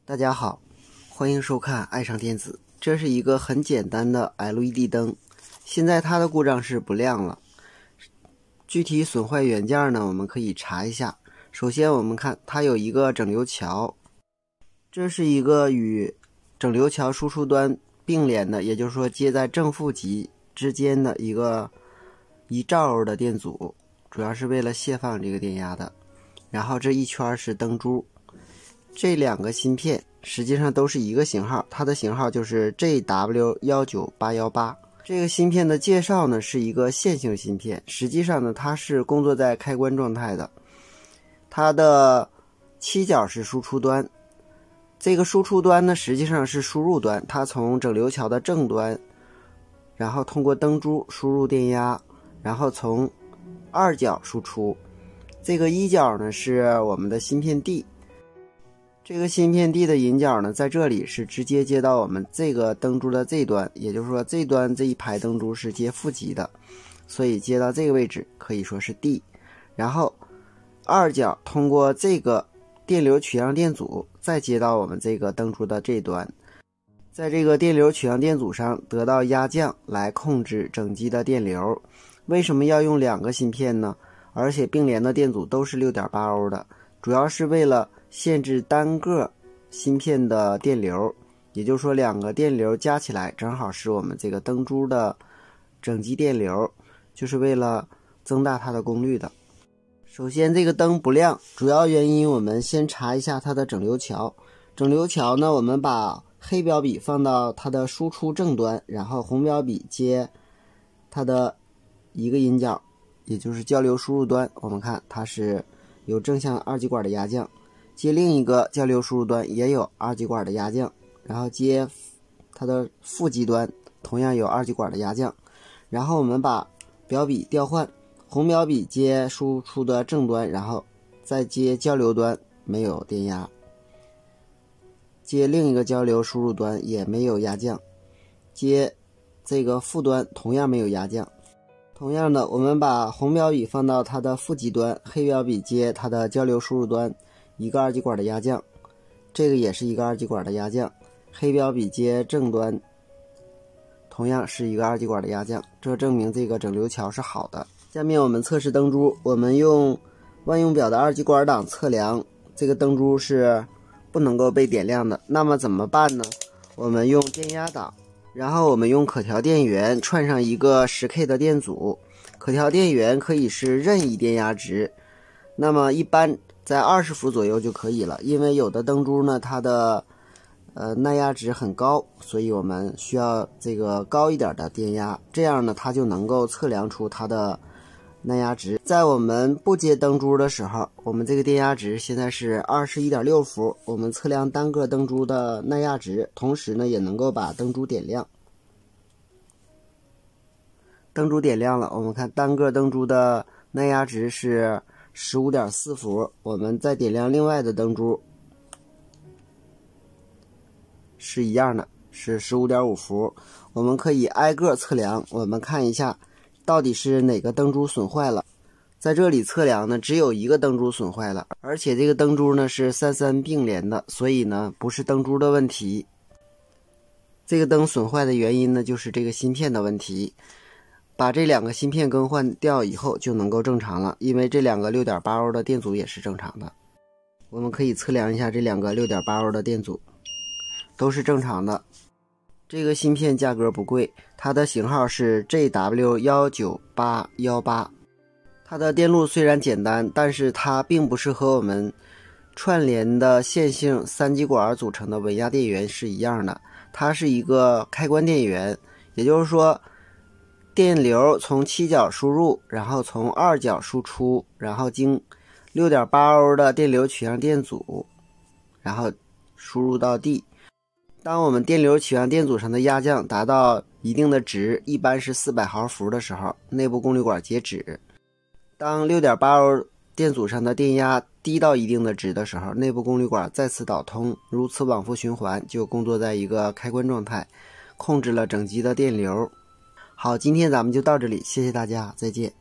大家好，欢迎收看爱上电子。这是一个很简单的 LED 灯，现在它的故障是不亮了。具体损坏原件呢，我们可以查一下。首先我们看它有一个整流桥，这是一个与整流桥输出端并联的，也就是说接在正负极之间的一个1兆欧的电阻，主要是为了泄放这个电压的。然后这一圈是灯珠，这两个芯片实际上都是一个型号，它的型号就是 JW19818。这个芯片的介绍呢是一个线性芯片，实际上呢它是工作在开关状态的。它的七角是输出端，这个输出端呢实际上是输入端，它从整流桥的正端，然后通过灯珠输入电压，然后从二角输出。这个一角呢是我们的芯片 D， 这个芯片 D 的引角呢在这里是直接接到我们这个灯珠的这端，也就是说这端这一排灯珠是接负极的，所以接到这个位置可以说是 D。 然后二角通过这个电流取样电阻再接到我们这个灯珠的这端，在这个电流取样电阻上得到压降来控制整机的电流。为什么要用两个芯片呢？而且并联的电阻都是 6.8 欧的，主要是为了限制单个芯片的电流，也就是说两个电流加起来正好是我们这个灯珠的整机电流，就是为了增大它的功率的。首先这个灯不亮，主要原因我们先查一下它的整流桥。整流桥呢，我们把黑标笔放到它的输出正端，然后红标笔接它的一个引角，也就是交流输入端，我们看它是有正向二极管的压降，接另一个交流输入端也有二极管的压降，然后接它的负极端同样有二极管的压降。然后我们把标笔调换，红标笔接输出的正端，然后再接交流端没有电压，接另一个交流输入端也没有压降，接这个负端同样没有压降。同样的，我们把红标笔放到它的负极端，黑标笔接它的交流输入端一个二极管的压降，这个也是一个二极管的压降，黑标笔接正端同样是一个二极管的压降，这证明这个整流桥是好的。下面我们测试灯珠，我们用万用表的二极管档测量这个灯珠是不能够被点亮的。那么怎么办呢？我们用电压档，然后我们用可调电源串上一个 10K 的电阻，可调电源可以是任意电压值，那么一般在20伏左右就可以了，因为有的灯珠呢它的耐压值很高，所以我们需要这个高一点的电压，这样呢它就能够测量出它的耐压值。在我们不接灯珠的时候，我们这个电压值现在是 21.6 伏，我们测量单个灯珠的耐压值，同时呢也能够把灯珠点亮。灯珠点亮了，我们看单个灯珠的耐压值是 15.4 伏，我们再点亮另外的灯珠是一样的，是 15.5 伏。我们可以挨个测量，我们看一下到底是哪个灯珠损坏了。在这里测量呢，只有一个灯珠损坏了，而且这个灯珠呢是33并联的，所以呢不是灯珠的问题。这个灯损坏的原因呢就是这个芯片的问题。把这两个芯片更换掉以后就能够正常了，因为这两个 6.8 欧的电阻也是正常的。我们可以测量一下这两个 6.8 欧的电阻都是正常的。这个芯片价格不贵，它的型号是 JW19818。它的电路虽然简单，但是它并不是和我们串联的线性3极管组成的稳压电源是一样的，它是一个开关电源，也就是说电流从七角输入，然后从二角输出，然后经 6.8 欧的电流取样电阻，然后输入到 D。 当我们电流取样电阻上的压降达到一定的值，一般是400毫伏的时候，内部功率管截止。当 6.8 欧电阻上的电压低到一定的值的时候，内部功率管再次导通，如此往复循环，就工作在一个开关状态，控制了整机的电流。好，今天咱们就到这里，谢谢大家，再见。